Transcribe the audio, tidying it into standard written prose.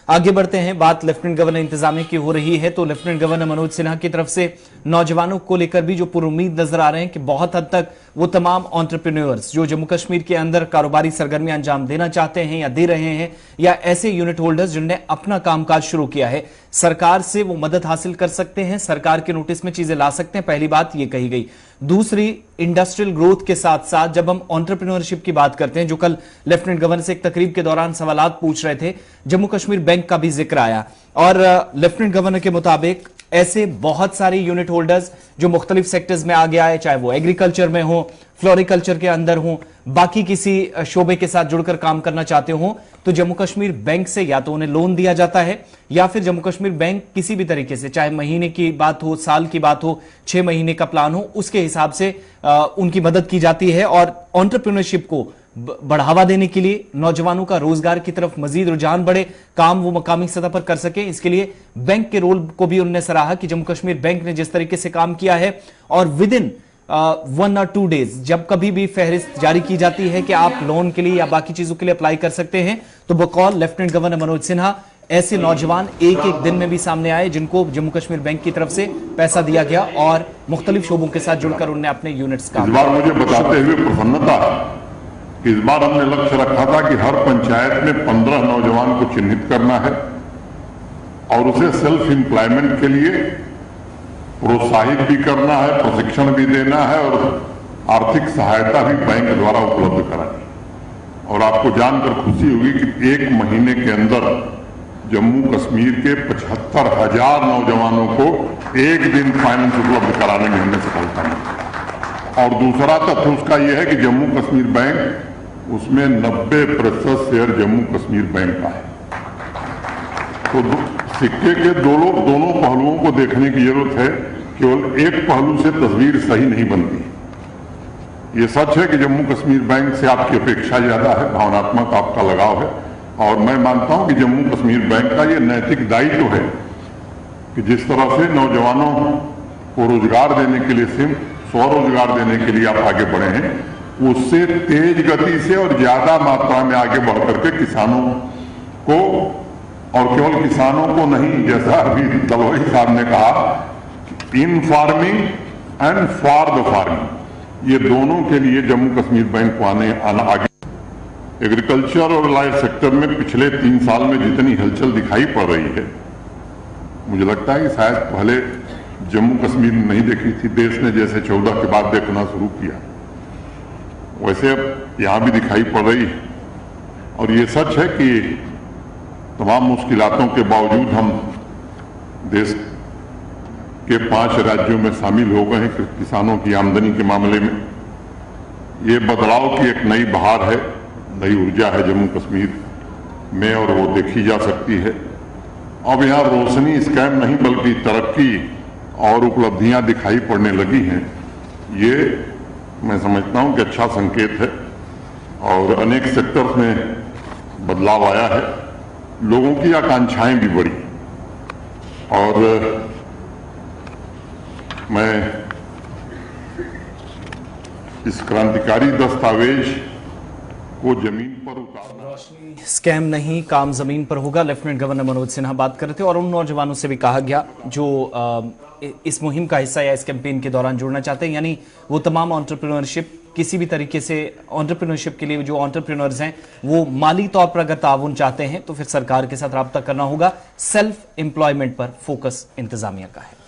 आगे बढ़ते हैं, बात लेफ्टिनेंट गवर्नर इंतजामिया की हो रही है, तो लेफ्टिनेंट गवर्नर मनोज सिन्हा की तरफ से नौजवानों को लेकर भी जो पुरुम्मीद नजर आ रहे हैं कि बहुत हद तक वो तमाम एंटरप्रेन्योर्स जो जम्मू कश्मीर के अंदर कारोबारी सरगर्मियां अंजाम देना चाहते हैं या दे रहे हैं, या ऐसे यूनिट होल्डर्स जिन्होंने अपना कामकाज शुरू किया है, सरकार से वो मदद हासिल कर सकते हैं, सरकार के नोटिस में चीजें ला सकते हैं। पहली बात ये कही गई। दूसरी, इंडस्ट्रियल ग्रोथ के साथ साथ जब हम एंटरप्रेन्योरशिप की बात करते हैं, जो कल लेफ्टिनेंट गवर्नर से एक तकरीब के दौरान सवालात पूछ रहे थे, जम्मू कश्मीर बैंक का भी जिक्र आया और लेफ्टिनेंट गवर्नर के मुताबिक ऐसे बहुत सारे यूनिट होल्डर्स जो मुख्तलिफ सेक्टर्स में आगे आए, चाहे वो एग्रीकल्चर में हो, फ्लोरिकल्चर के अंदर हो, बाकी किसी शोबे के साथ जुड़कर काम करना चाहते हो, तो जम्मू कश्मीर बैंक से या तो उन्हें लोन दिया जाता है या फिर जम्मू कश्मीर बैंक किसी भी तरीके से, चाहे महीने की बात हो, साल की बात हो, 6 महीने का प्लान हो, उसके हिसाब से उनकी मदद की जाती है। और एंटरप्रेन्योरशिप को बढ़ावा देने के लिए, नौजवानों का रोजगार की तरफ मजीद रुझान बढ़े, काम वो मकामी सतह पर कर सके, इसके लिए बैंक के रोल को भी उन्होंने सराहा कि जम्मू कश्मीर बैंक ने जिस तरीके से काम किया है और विद इन 1 और 2 डेज जब कभी भी फहरिस्त जारी की जाती है कि आप लोन के लिए या बाकी चीजों के लिए अप्लाई कर सकते हैं, तो बकौल लेफ्टिनेंट गवर्नर मनोज सिन्हा ऐसे नौजवान एक एक दिन में भी सामने आए जिनको जम्मू कश्मीर बैंक की तरफ से पैसा दिया गया और मुख्तलिफ शोबों के साथ जुड़कर उन्होंने अपने यूनिट्स का। इस बार मुझे बताते हुए प्रसन्नता है कि इस बार हमने लक्ष्य रखा था कि हर पंचायत में 15 नौजवान को चिन्हित करना है और उसे सेल्फ एम्प्लॉयमेंट के लिए प्रोत्साहित भी करना है, प्रशिक्षण भी देना है और आर्थिक सहायता भी बैंक द्वारा उपलब्ध करानी। और आपको जानकर खुशी होगी कि 1 महीने के अंदर जम्मू कश्मीर के 75,000 नौजवानों को एक दिन फाइनेंस उपलब्ध कराने में हमने सफलता मिली। और दूसरा तथ्य उसका यह है कि जम्मू कश्मीर बैंक, उसमें 90% शेयर जम्मू कश्मीर बैंक का है। तो सिक्के के दोनों पहलुओं को देखने की जरूरत है, केवल एक पहलू से तस्वीर सही नहीं बनती। ये सच है कि जम्मू कश्मीर बैंक से आपकी अपेक्षा ज्यादा है, भावनात्मक आपका लगाव है, और मैं मानता हूं कि जम्मू कश्मीर बैंक का ये नैतिक दायित्व है कि जिस तरह से नौजवानों को रोजगार देने के लिए, सिर्फ स्वरोजगार देने के लिए आप आगे बढ़े हैं, उससे तेज गति से और ज्यादा मात्रा में आगे बढ़ करके किसानों को, और केवल किसानों को नहीं, जैसा अभी दलवाई साहब ने कहा, इन farming and for the farming, ये दोनों के लिए जम्मू कश्मीर बैंक को आना आगे। एग्रीकल्चर और लाइफ सेक्टर में पिछले 3 साल में जितनी हलचल दिखाई पड़ रही है, मुझे लगता है कि शायद पहले जम्मू कश्मीर में नहीं देखी थी। देश ने जैसे 14 के बाद देखना शुरू किया, वैसे अब यहां भी दिखाई पड़ रही है। और ये सच है कि तमाम मुश्किलातों के बावजूद हम देश के 5 राज्यों में शामिल हो गए हैं किसानों की आमदनी के मामले में। ये बदलाव की एक नई बहार है, नई ऊर्जा है जम्मू कश्मीर में, और वो देखी जा सकती है। अब यहाँ रोशनी स्कैम नहीं बल्कि तरक्की और उपलब्धियां दिखाई पड़ने लगी हैं। ये मैं समझता हूं कि अच्छा संकेत है और अनेक सेक्टर्स में बदलाव आया है, लोगों की आकांक्षाएं भी बढ़ी। और मैं इस क्रांतिकारी दस्तावेज को जमीन पर उतारना, स्कैम नहीं, काम जमीन पर होगा, लेफ्टिनेंट गवर्नर मनोज सिन्हा बात कर रहे थे। और उन नौजवानों से भी कहा गया जो इस मुहिम का हिस्सा या इस कैंपेन के दौरान जुड़ना चाहते हैं, यानी वो तमाम एंटरप्रेन्योरशिप किसी भी तरीके से, एंटरप्रेन्योरशिप के लिए जो एंटरप्रेन्योर्स हैं वो माली तौर पर अगर ताउन चाहते हैं तो फिर सरकार के साथ राब्ता करना होगा। सेल्फ एम्प्लॉयमेंट पर फोकस इंतजामिया का है।